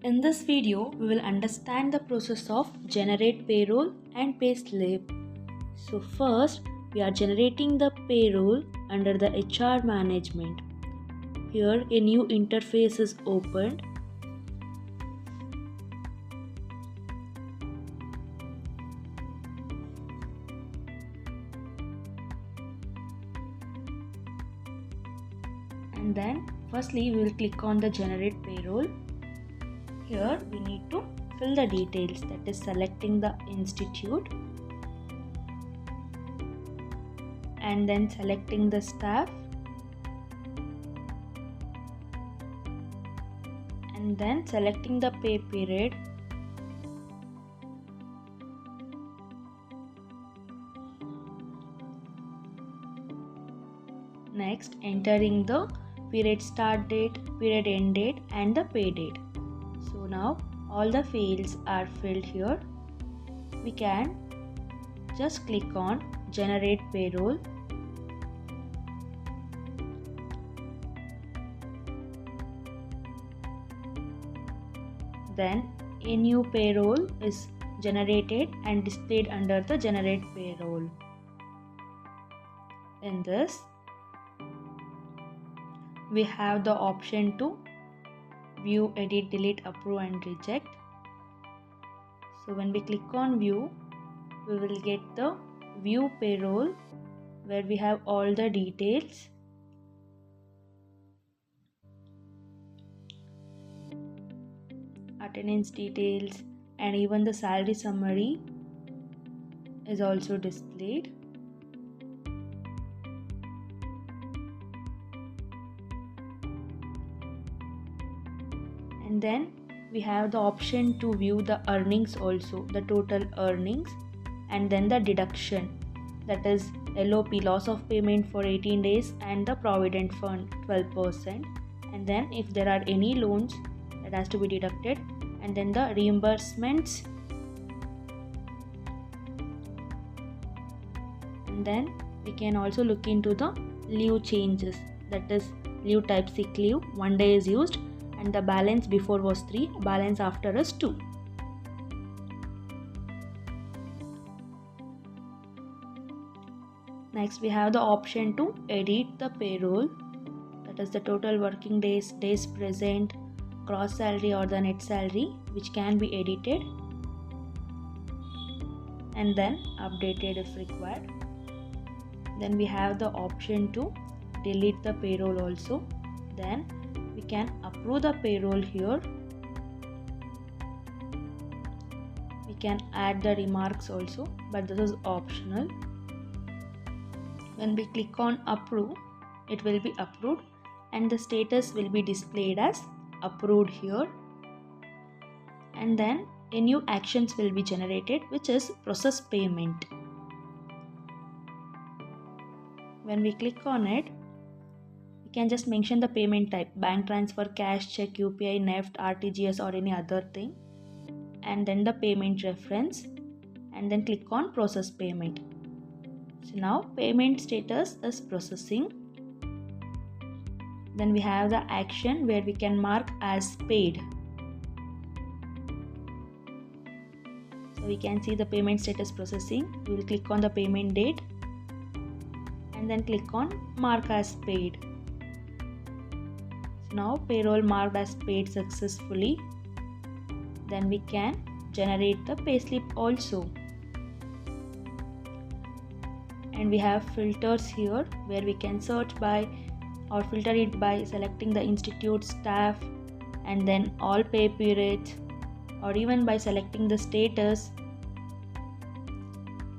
In this video, we will understand the process of generate payroll and payslip. So first, we are generating the payroll under the HR management. Here, a new interface is opened. And then, firstly, we will click on the generate payroll. Here we need to fill the details, that is selecting the institute and then selecting the staff and then selecting the pay period next entering the period start date, period end date and the pay date. So now all the fields are filled here. We can just click on generate payroll. Then a new payroll is generated and displayed under the generate payroll. In this, we have the option to view, edit, delete, approve and reject. So when we click on view, we will get the view payroll where we have all the details. Attendance details and even the salary summary is also displayed. And then we have the option to view the earnings also, the total earnings, and then the deduction, that is LOP, loss of payment for 18 days and the provident fund 12%, and then if there are any loans that has to be deducted, and then the reimbursements, and then we can also look into the leave changes, that is leave type sick leave, 1 day is used and the balance before was 3, balance after is 2. Next we have the option to edit the payroll, that is the total working days, days present, gross salary or the net salary, which can be edited and then updated if required. Then we have the option to delete the payroll also. Then we can approve the payroll here. We can add the remarks also, but this is optional. When we click on approve, it will be approved and the status will be displayed as approved here. And then a new actions will be generated, which is process payment. When we click on it, we can just mention the payment type, bank transfer, cash, check, UPI, NEFT, RTGS or any other thing, and then the payment reference, and then click on process payment. So now payment status is processing. Then we have the action where we can mark as paid. So we can see the payment status processing. We will click on the payment date and then click on mark as paid. So now payroll marked as paid successfully. Then we can generate the payslip also. And we have filters here where we can search by or filter it by selecting the institute, staff and then all pay periods, or even by selecting the status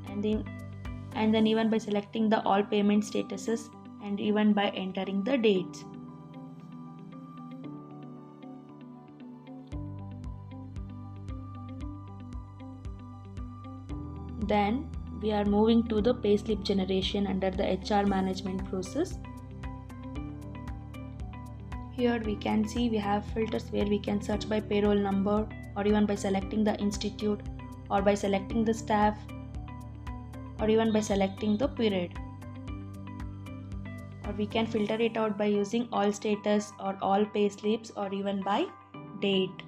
and then even by selecting the all payment statuses and even by entering the dates. Then we are moving to the payslip generation under the HR management process. Here we can see we have filters where we can search by payroll number, or even by selecting the institute, or by selecting the staff, or even by selecting the period. Or we can filter it out by using all status or all pay slips, or even by date.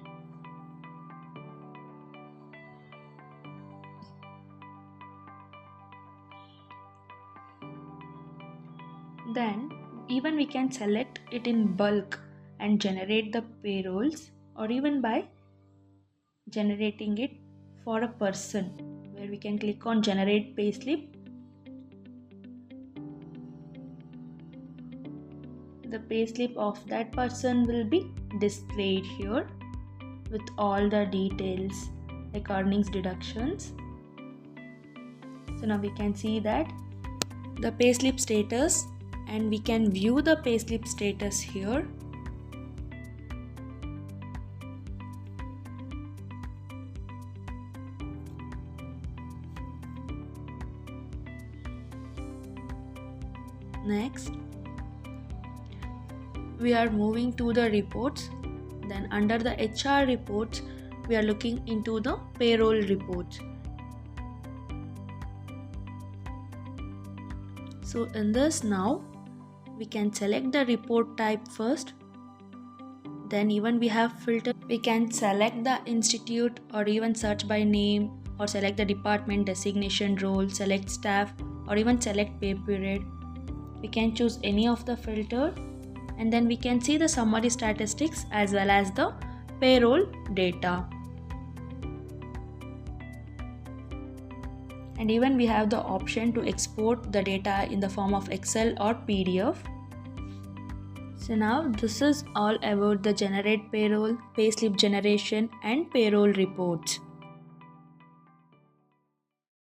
Then even we can select it in bulk and generate the payrolls, or even by generating it for a person, where we can click on generate payslip. The payslip of that person will be displayed here with all the details like earnings, deductions. So now we can see that the payslip status, and we can view the payslip status here. Next, we are moving to the reports. Then under the HR reports, we are looking into the payroll reports. So in this, now we can select the report type first. Then even we have filter. We can select the institute, or even search by name, or select the department, designation, role, select staff, or even select pay period. We can choose any of the filter, and then we can see the summary statistics as well as the payroll data. And even we have the option to export the data in the form of Excel or PDF. So now this is all about the generate payroll, payslip generation and payroll reports.